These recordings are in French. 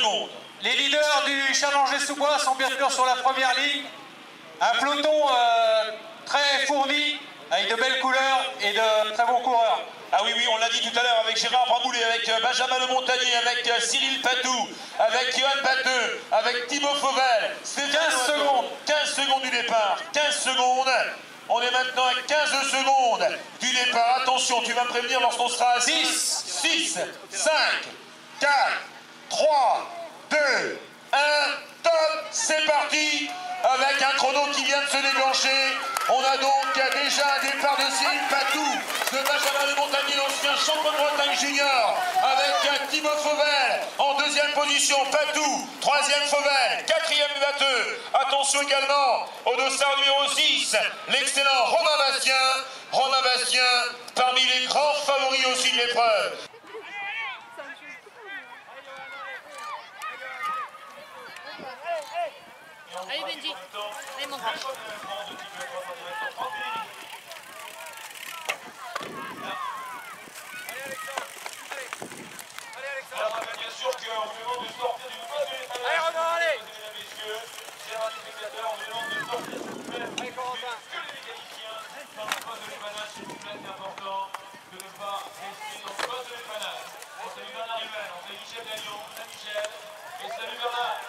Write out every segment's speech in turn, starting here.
secondes. Les leaders du Challenger-sous-Bois sont bien sûr sur la première ligne. Un peloton très fourni, avec de belles couleurs et de très bons coureurs. Ah oui, oui, on l'a dit tout à l'heure avec Gérard Bramboulé, avec Benjamin Le Montagnier, avec Cyril Patou, avec Johan Batteux, avec Thibaut Fauvel. 15 secondes. 15 secondes du départ. 15 secondes. On est maintenant à 15 secondes du départ. Attention, tu vas me prévenir lorsqu'on sera à 6, 5, 4, 3, 2, 1, top. C'est parti avec un chrono qui vient de se déclencher. On a donc déjà un départ de Cyril Patou, de Benjamin Le Montagnier, l'ancien champion de Bretagne junior, avec Thibaut Fauvel en deuxième position, Patou, troisième Fauvel, quatrième Batteux. Attention également au dossard numéro 6, l'excellent Romain Bastien, parmi les grands favoris aussi de l'épreuve. Allez Benji, allez mon grand. Alors, bien sûr qu'on vous demande de sortir du poste de l'étalage. Allez Renan, allez. Mesdames et messieurs, chers téléspectateurs, on vous demande de sortir s'il vous plaît. Allez Corentin. Que les mécaniciens dans le poste de l'étalage, s'il vous plaît, c'est important de ne pas rester dans le poste de l'étalage. On salue Bernard Huvel, on salue Michel Gagnon, Saint-Michel, et salut Bernard.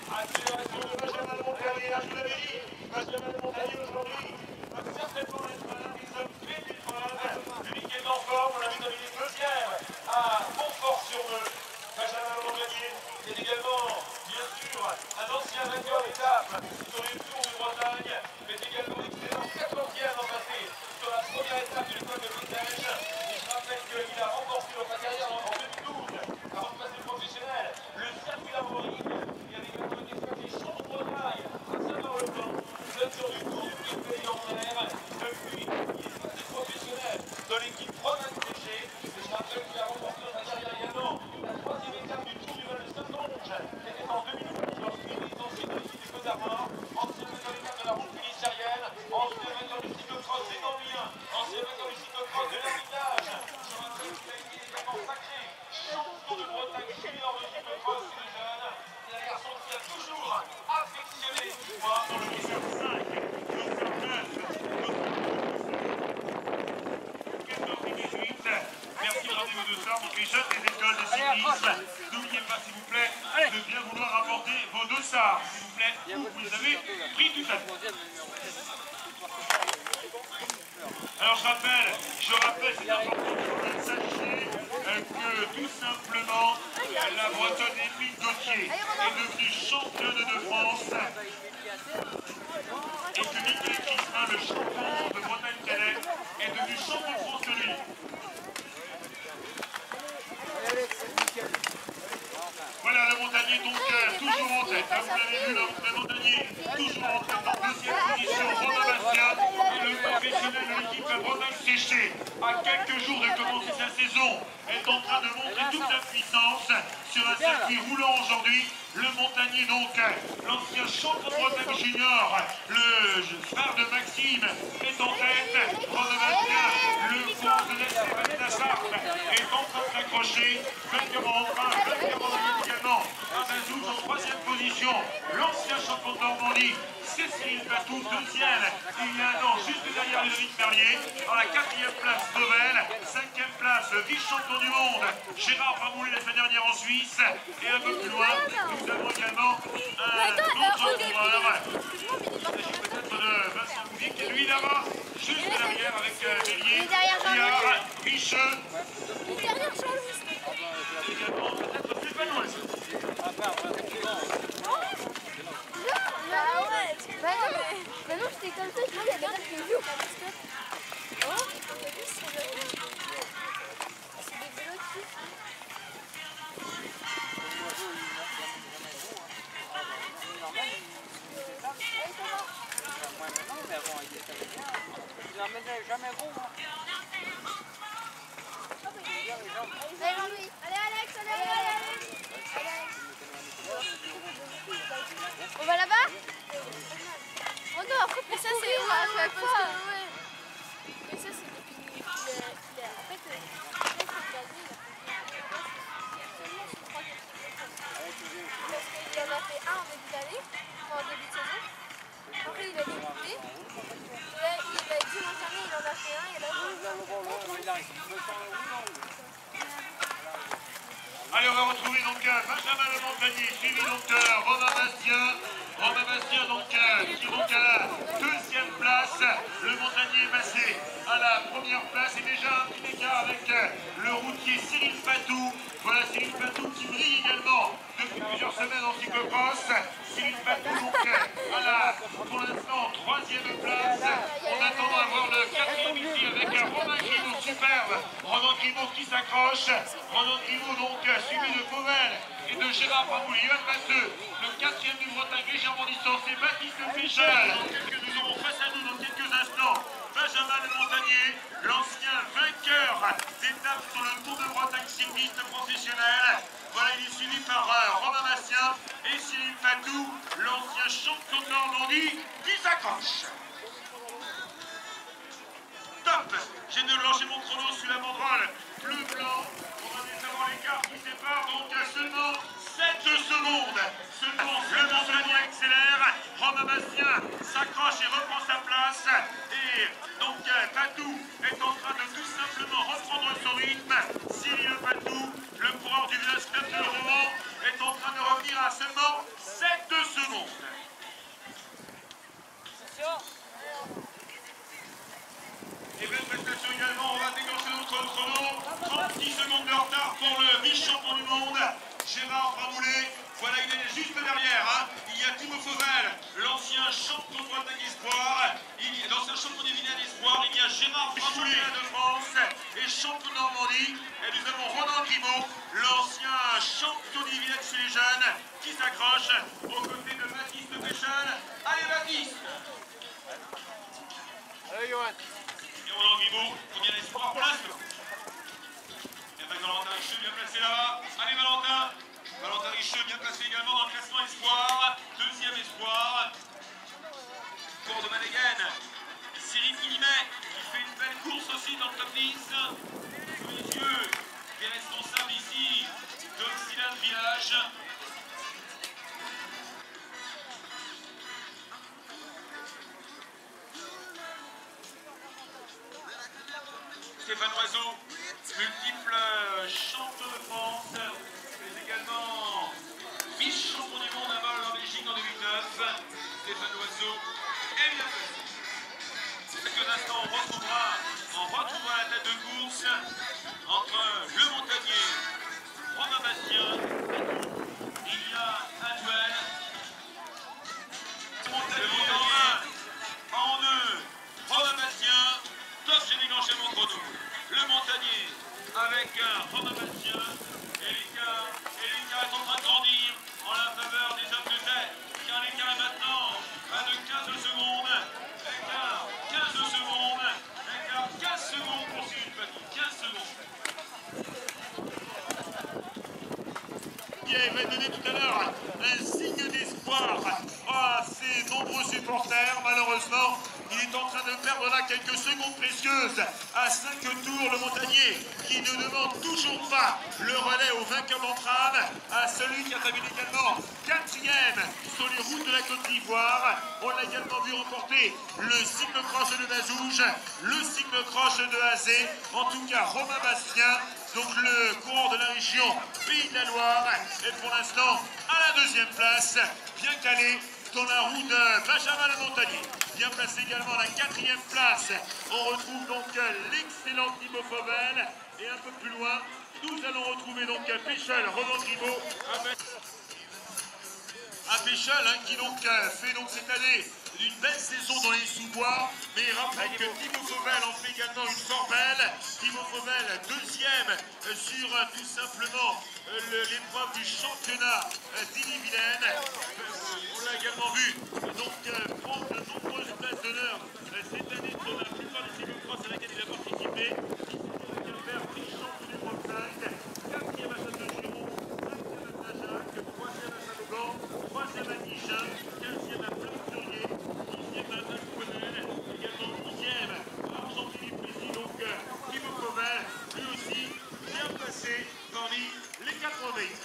Accélération de Benjamin Le Montagnier, je vous l'avais dit, Benjamin Le Montagnier aujourd'hui va certainement être l'un des hommes clés de l'épreuve. Lui qui est en forme, on l'a vu terminer deuxième à Montfort-sur-Meux. Benjamin Le Montagnier est également, bien sûr, un ancien vainqueur d'étape sur les Tours de Bretagne, mais également excellent 14e en passé sur la première étape de l'épreuve de Bretagne. Et je rappelle qu'il a remporté dans sa carrière en 2012, avant de passer professionnel, le circuit d'Armorique. Il avait également été sacré champion de Bretagne à Saint-Marc-le-Camp, seul sur du Tour du Pays en mer. Depuis, il est passé professionnel de l'équipe Romain Séché. Et je rappelle qu'il a remporté dans sa carrière également la troisième étape du Tour du Val de Saint-Onge. C'était en 2012 lorsqu'il était ancien de l'équipe des Côtes d'Armor, ancien vainqueur d'étape de la route finistérienne, ancien vainqueur du cyclocross des Gambiens, ancien vainqueur du cyclocross de l'Hermitage. Je rappelle qu'il a été également sacré champion de Bretagne junior de cyclocross chez les jeunes. C'est un garçon qui a toujours affectionné l'histoire dans le numéro 5, Merci de rendez-vous de ça, donc les jeunes des écoles de cyclisme. N'oubliez pas, s'il vous plaît, de bien vouloir apporter vos dossards, s'il vous plaît, où vous les avez pris tout à l'heure. Alors je rappelle, c'est important de sachez que tout simplement, la Bretonne Émile Gauthier est devenue championne de France et que Michael Kismin, le champion de Bretagne Cadet, est devenu champion de France de lui. Voilà, Le Montagnier donc toujours en tête, vous l'avez vu, Le Montagnier toujours en tête en deuxième position, Romain Bastien, le professionnel de l'équipe Bretagne Séché, à quelques jours de commencer sa saison, est en train de montrer toute sa puissance sur un circuit roulant aujourd'hui. Le Montagnier donc, l'ancien champion de Bretagne junior, le frère de Maxime est en tête, Romain Bastien, le fond de la Sarthe est en train de s'accrocher, vainqueur en train, vainqueur en également, Azazouz en troisième position, l'ancien champion de Normandie, Cécile Patou, deuxième, il y a un an, juste derrière Ludovic Merlier, dans la quatrième place Fauvel, cinquième place, vice-champion du monde, Gérard Bramboulé la semaine dernière en Suisse, et un peu plus loin, nous avons également un autre coureur, il s'agit peut-être de Vincent Bouvier, qui est lui là-bas, juste derrière avec Bélier, qui a Richeux, également peut-être Stéphane Ouest. Bah non, j'étais comme ça, je dis, il y a des gens qui jouent. Oh, c'est des vélos dessus. Jamais bon. Allez Alex, allez. On va là-bas? Oh non, après, mais ça c'est... Ouais, parce que... Ouais. Mais ça c'est depuis... Allez, on va retrouver donc Benjamin Le Montagnier, suivi donc de Romain Bastien. Romain Bastien donc, qui est donc à la deuxième place. Le Montagnier est passé à la première place. Et déjà un petit écart avec le routier Cyril Fatou. Voilà Cyril Fatou qui brille également depuis plusieurs semaines en cyclocross. Cyril Fatou donc à la, pour l'instant, troisième place. On attend à voir le quatrième ici avec Romain Grimaud, superbe. Romain Grimaud qui s'accroche. Romain Grimaud donc suivi de Fauvel et de Gérard Pramouli. Yoann Matteux, le quatrième du Bretagne, légèrement distancé. Baptiste Péchel, que nous aurons face à nous dans quelques instants. Benjamin Le Montagnier, l'ancien vainqueur d'étape sur le Tour de Bretagne cycliste professionnel. Voilà, il est suivi par Romain Bastien et Cyril Fatou, l'ancien champion de Normandie, qui s'accroche. Top! J'ai de blancher mon chrono sur la banderole bleu-blanc. On va savoir l'écart qui sépare, donc seulement 7 secondes. Seulement le Montagnier accélère. Romain Bastien s'accroche et reprend sa place. Et donc Fatou est en train de tout simplement reprendre son rythme. Cyril Fatou, le coureur du village club de Rouen, est en train de revenir à seulement 7 secondes. Et belle prestation également, on va déclencher notre chrono. 36 secondes de retard pour le vice-champion du monde, Gérard Pramouli. Voilà, il est juste derrière. Hein. Il y a Thibaut Fauvel, l'ancien champion de Bretagne Espoir. L'ancien champion du Vilaine Espoir. Il y a Gérard Pramouli de France et champion de Normandie. Et nous avons Romain Grimaud, l'ancien champion du Vilaine chez les jeunes, qui s'accroche aux côtés de Baptiste Péchel. Allez Baptiste! Allez Johan. Et Romain Grimaud, combien d'espoir pour l'instant? Et avec Valentin Richeux bien placé là-bas. Allez Valentin! Valentin Richeux bien placé également dans le classement espoir. Deuxième espoir. Cours de Manégaine. Cyril Guillemet qui fait une belle course aussi dans le top 10. Sous les yeux des responsables ici d'Oxylan Village. Stéphane Oiseau, multiple champion de France, mais également vice-champion du monde à vol en Belgique en 2009. Stéphane Oiseau est bien placé. Quelques instants, on retrouvera la tête de course entre le Montagnier, Romain Bastien. Il y a un duel. Le Montagnier en 2, Romain Bastien. Top, j'ai déclenché mon chrono. Le Montagnier avec Romain Bastien. Et l'écart est en train de grandir en la faveur des hommes de tête. Car l'écart est maintenant à de 15 secondes. Écart 15 secondes. Écart 15 secondes pour Cyril Fatou. 15 secondes. Il va donner tout à l'heure un signe d'espoir à ses nombreux supporters. Malheureusement, il est en train de perdre là quelques secondes précieuses à 5 tours. Le Montagnier qui ne demande toujours pas le relais au vainqueur d'entrave, à celui qui a terminé également 4e sur les routes de la Côte d'Ivoire. On l'a également vu remporter le cyclocross de Bazouge, le cyclocross de Azé. En tout cas, Romain Bastien, donc le coureur de la région Pays de la Loire, est pour l'instant à la deuxième place, bien calé dans la roue de Benjamin Le Montagnier. Bien placé également à la 4e place. On retrouve donc l'excellent Thibaut Fauvel. Et un peu plus loin, nous allons retrouver donc Péchel, Romain Grimaud. Un Péchel qui donc fait donc cette année une belle saison dans les sous-bois, mais rappelez que Thibaut Fauvel en fait également une fort belle. Thibaut Fauvel, deuxième sur tout simplement l'épreuve du championnat d'Ille-et-Vilaine. On l'a également vu donc prendre de nombreuses places d'honneur cette année sur la plupart des cyclocross à laquelle il a participé. Champion du Bretagne, 4e à Château-Giron, 5e à Saint-Jacques, 3e à Saint-Auban, 3e à Nichin, 15e à Plain-Furier, 10e à Vincennes, également 10e à Argentilly-Plessis. Donc Thibaut Fauvel, lui aussi, bien placé parmi les 4 meilleurs.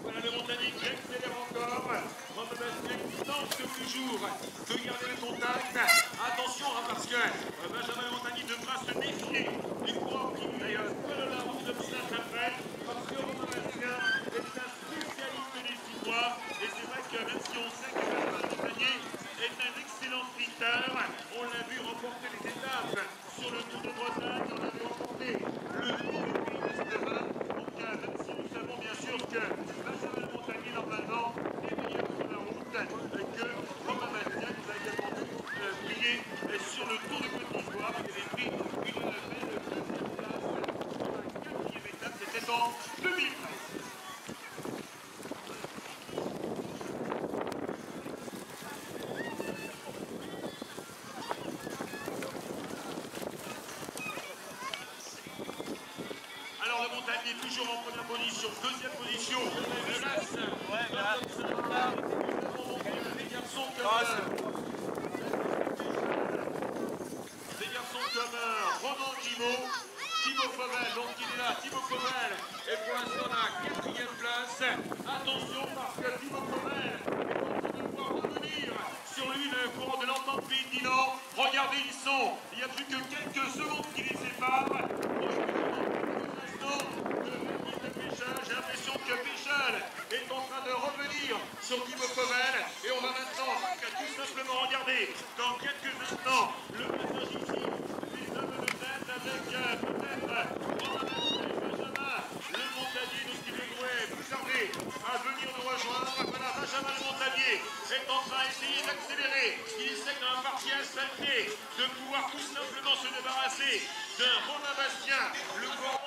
Voilà le Montagnier qui accélère distance toujours, de garder le contact. Attention parce que Benjamin Montagnier devra se défier des coureurs qui d'ailleurs veulent la route de Moulin après, parce que Romain Bastien est un spécialiste des Simois. Et c'est vrai que même si on sait que Benjamin Montagnier est un excellent sprinter, on l'a vu remporter les étapes sur le Tour de Bretagne, on l'a vu remporter le Tour du Pays d'Esteban. Donc même si nous savons bien sûr que Benjamin Montagnier normalement est meilleur sur la route, que Romain Bastien nous a également brillé sur le Tour de Côte d'Ivoire. Il avait pris une belle deuxième place sur la 4e étape, c'était en 2013. Alors le Montagnier toujours en première position, deuxième position, des garçons comme Romain Thibaut Fauvel, donc il est là, Thibaut Fauvel est pour l'instant à la 4e place. Attention parce que Thibaut Fauvel est en train de pouvoir revenir sur lui le courant de l'entente Pays de Dinan. Regardez, il n'y a plus que quelques secondes qui les séparent. J'ai l'impression que Michel est en train de revenir sur Thibaut Fauvel et on va maintenant tout simplement regarder dans quelques instants le passage ici des hommes de tête avec peut-être Romain Bastien et Benjamin le Montagnier, donc qui devrait plus tarder à venir nous rejoindre. Voilà, Benjamin le Montagnier est en train d'essayer d'accélérer. Il essaie dans la partie asphaltée de pouvoir tout simplement se débarrasser de Romain Bastien, le corps.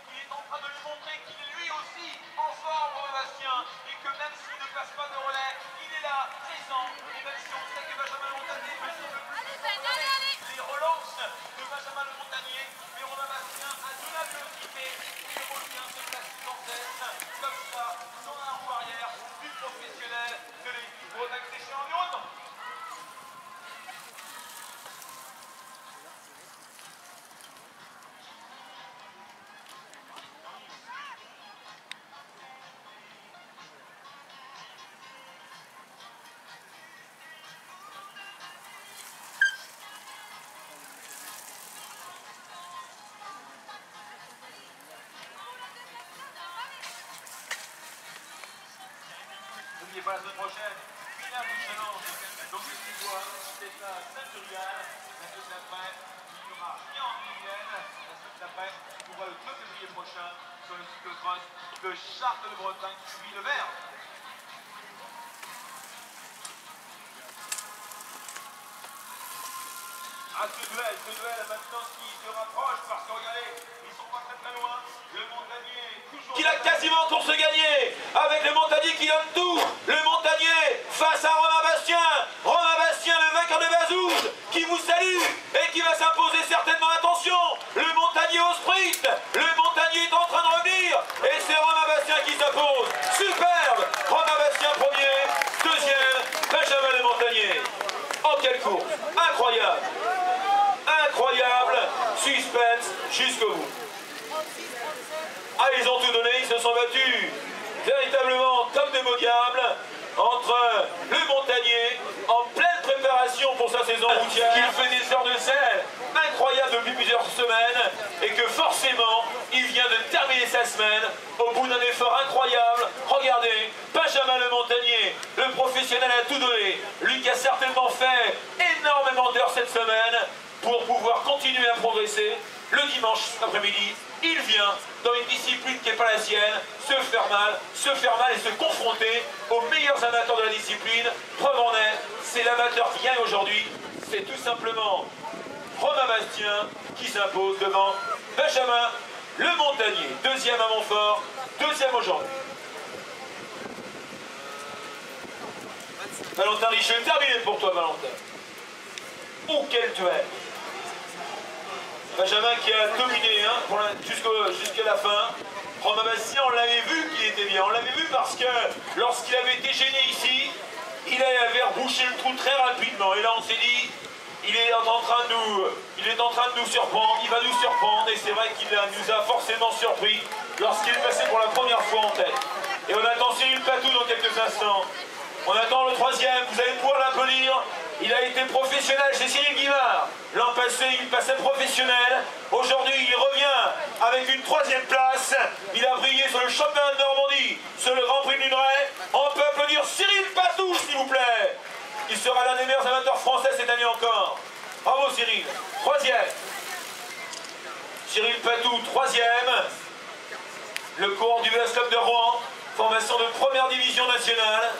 Il est en train de lui montrer qu'il est lui aussi en forme, Romain Bastien, et que même s'il ne passe pas de relais, il est là, présent, et même si on sait que Benjamin Montagnier peut plus les relances de Benjamin le Montagnier, mais Romain Bastien a de la vélocité, il revient se placer en tête, comme ça, sans un roue arrière, du professionnel de l'équipe Bretagne Séché Environnement. N'oubliez pas la semaine prochaine, finale du challenge. Donc je suis quoi, c'est à Saint-Urial. La semaine d'après, il y aura rien en Guyane. La semaine d'après, on voit le 2 février prochain sur le cyclocross de Chartres de Bretagne, suivi de Verne. Ah, ce duel maintenant qui se rapproche parce que regardez, ils sont pas très loin. Le Montagnier toujours. Qu'il a quasiment course gagnée avec le Montagnier qui donne tout. Le Montagnier face à Romain Bastien. Romain Bastien, le vainqueur de Vazouze, qui vous salue et qui va s'imposer certainement. Attention, le Montagnier au sprint. Le Montagnier est en train de revenir et c'est Romain Bastien qui s'impose. Superbe. Romain Bastien premier, deuxième, Benjamin le Montagnier. Oh, quelle course. Incroyable. Incroyable, suspense jusqu'au bout. Ah, ils ont tout donné, ils se sont battus véritablement comme des mogables entre le Montagnier en pleine préparation pour sa saison routière, qu'il fait des heures de sel incroyables depuis plusieurs semaines et que forcément il vient de terminer sa semaine au bout d'un effort incroyable. Regardez, Benjamin le Montagnier, le professionnel a tout donné, lui qui a certainement fait énormément d'heures cette semaine pour pouvoir continuer à progresser. Le dimanche après-midi, il vient dans une discipline qui n'est pas la sienne, se faire mal et se confronter aux meilleurs amateurs de la discipline. Preuve en est, c'est l'amateur qui gagne aujourd'hui. C'est tout simplement Romain Bastien qui s'impose devant Benjamin le Montagnier. Deuxième à Montfort, deuxième aujourd'hui. Valentin Richeux, terminé pour toi, Valentin. Oh, quel duel! Benjamin qui a dominé jusqu'à la fin. Romain Bastien, on l'avait vu qu'il était bien. On l'avait vu parce que lorsqu'il avait été gêné ici, il avait rebouché le trou très rapidement. Et là, on s'est dit, il est en train de nous surprendre. Il va nous surprendre. Et c'est vrai qu'il nous a forcément surpris lorsqu'il est passé pour la première fois en tête. Et on attend Cyril Patou dans quelques instants. On attend le troisième, vous allez pouvoir l'applaudir. Il a été professionnel chez Cyril Guimard. L'an passé, il passait professionnel. Aujourd'hui, il revient avec une troisième place. Il a brillé sur le championnat de Normandie, sur le Grand Prix de Luneray. On peut applaudir Cyril Patou, s'il vous plaît. Il sera l'un des meilleurs amateurs français cette année encore. Bravo Cyril. Troisième. Cyril Patou, troisième. Le courant du VS Club de Rouen, formation de première division nationale.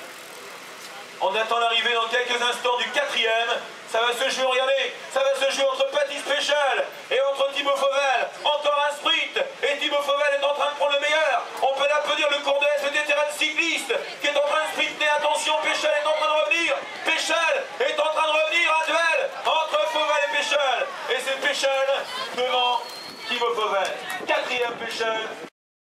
On attend l'arrivée dans quelques instants du quatrième. Ça va se jouer, regardez, ça va se jouer entre Patrice Péchal et entre Thibaut Fauvel. Encore un sprint et Thibaut Fauvel est en train de prendre le meilleur. On peut l'applaudir, le cours de SVT terrain de cycliste qui est en train de sprinter. Attention, Péchal est en train de revenir. Péchal est en train de revenir à duel entre Fauvel et Péchal. Et c'est Péchal devant Thibaut Fauvel. Quatrième Péchal.